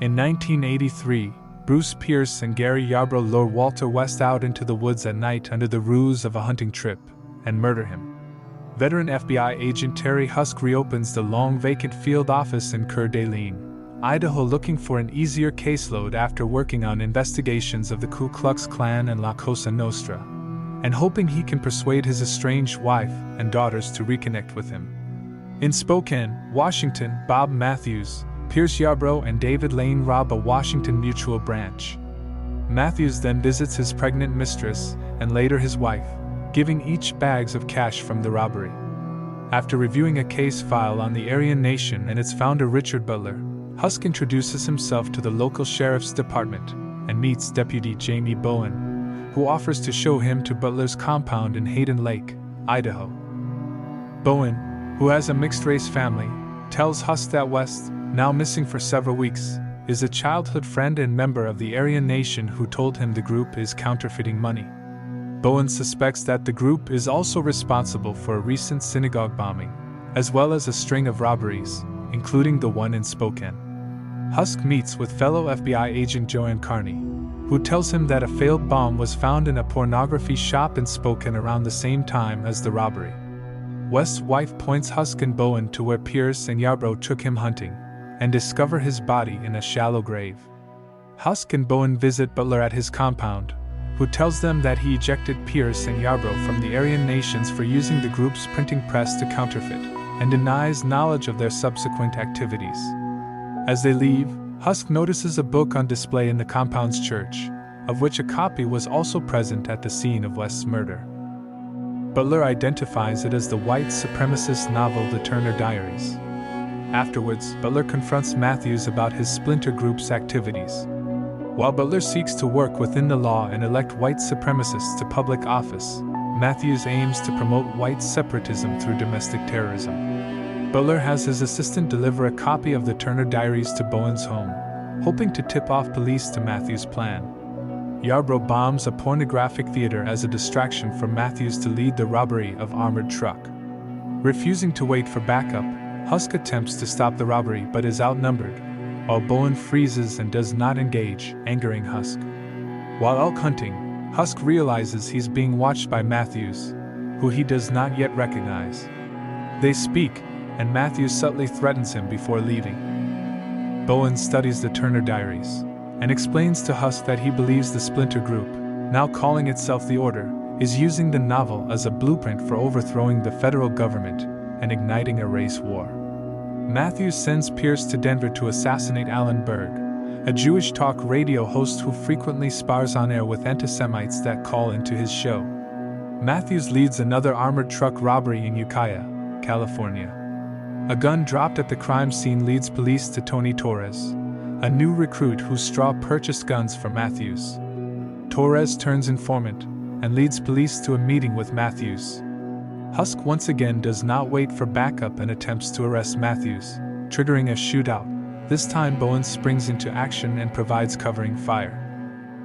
In 1983, Bruce Pierce and Gary Yarbrough lure Walter West out into the woods at night under the ruse of a hunting trip and murder him. Veteran FBI agent Terry Husk reopens the long vacant field office in Coeur d'Alene, Idaho, looking for an easier caseload after working on investigations of the Ku Klux Klan and La Cosa Nostra, and hoping he can persuade his estranged wife and daughters to reconnect with him. In Spokane, Washington, Bob Matthews, Pierce Yarbrough, and David Lane rob a Washington Mutual branch. Matthews then visits his pregnant mistress and later his wife, giving each bags of cash from the robbery. After reviewing a case file on the Aryan Nation and its founder Richard Butler, Husk introduces himself to the local sheriff's department and meets Deputy Jamie Bowen, who offers to show him to Butler's compound in Hayden Lake, Idaho. Bowen, who has a mixed-race family, tells Husk that West, now missing for several weeks, is a childhood friend and member of the Aryan Nation who told him the group is counterfeiting money. Bowen suspects that the group is also responsible for a recent synagogue bombing, as well as a string of robberies, including the one in Spokane. Husk meets with fellow FBI agent Joanne Carney, who tells him that a failed bomb was found in a pornography shop in Spokane around the same time as the robbery. West's wife points Husk and Bowen to where Pierce and Yarbrough took him hunting, and discover his body in a shallow grave. Husk and Bowen visit Butler at his compound, who tells them that he ejected Pierce and Yarbrough from the Aryan Nations for using the group's printing press to counterfeit, and denies knowledge of their subsequent activities. As they leave, Husk notices a book on display in the compound's church, of which a copy was also present at the scene of West's murder. Butler identifies it as the white supremacist novel The Turner Diaries. Afterwards, Butler confronts Matthews about his splinter group's activities. While Butler seeks to work within the law and elect white supremacists to public office, Matthews aims to promote white separatism through domestic terrorism. Butler has his assistant deliver a copy of the Turner Diaries to Bowen's home, hoping to tip off police to Matthews' plan. Yarbrough bombs a pornographic theater as a distraction for Matthews to lead the robbery of armored truck. Refusing to wait for backup, Husk attempts to stop the robbery but is outnumbered, while Bowen freezes and does not engage, angering Husk. While elk hunting, Husk realizes he's being watched by Matthews, who he does not yet recognize. They speak, and Matthews subtly threatens him before leaving. Bowen studies the Turner Diaries, and explains to Husk that he believes the splinter group, now calling itself the Order, is using the novel as a blueprint for overthrowing the federal government and igniting a race war. Matthews sends Pierce to Denver to assassinate Alan Berg, a Jewish talk radio host who frequently spars on air with anti-Semites that call into his show. Matthews leads another armored truck robbery in Ukiah, California. A gun dropped at the crime scene leads police to Tony Torres, a new recruit whose straw purchased guns from Matthews. Torres turns informant and leads police to a meeting with Matthews. Husk once again does not wait for backup and attempts to arrest Matthews, triggering a shootout. This time Bowen springs into action and provides covering fire.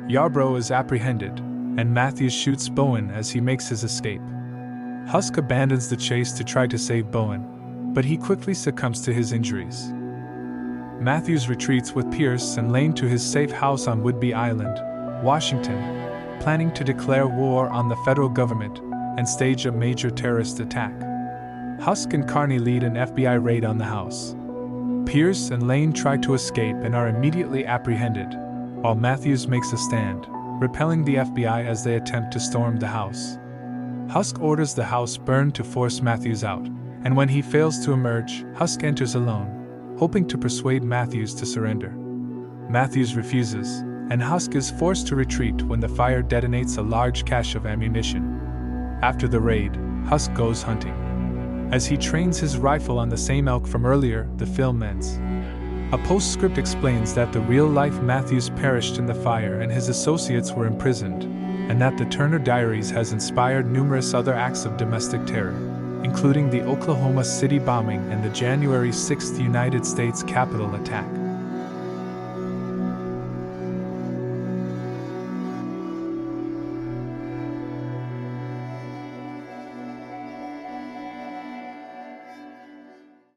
Yarbrough is apprehended, and Matthews shoots Bowen as he makes his escape. Husk abandons the chase to try to save Bowen, but he quickly succumbs to his injuries. Matthews retreats with Pierce and Lane to his safe house on Whidbey Island, Washington, planning to declare war on the federal government and stage a major terrorist attack. Husk and Carney lead an FBI raid on the house. Pierce and Lane try to escape and are immediately apprehended, while Matthews makes a stand, repelling the FBI as they attempt to storm the house. Husk orders the house burned to force Matthews out, and when he fails to emerge, Husk enters alone, hoping to persuade Matthews to surrender. Matthews refuses, and Husk is forced to retreat when the fire detonates a large cache of ammunition. After the raid, Husk goes hunting. As he trains his rifle on the same elk from earlier, the film ends. A postscript explains that the real-life Matthews perished in the fire and his associates were imprisoned, and that the Turner Diaries has inspired numerous other acts of domestic terror, including the Oklahoma City bombing and the January 6 United States Capitol attack.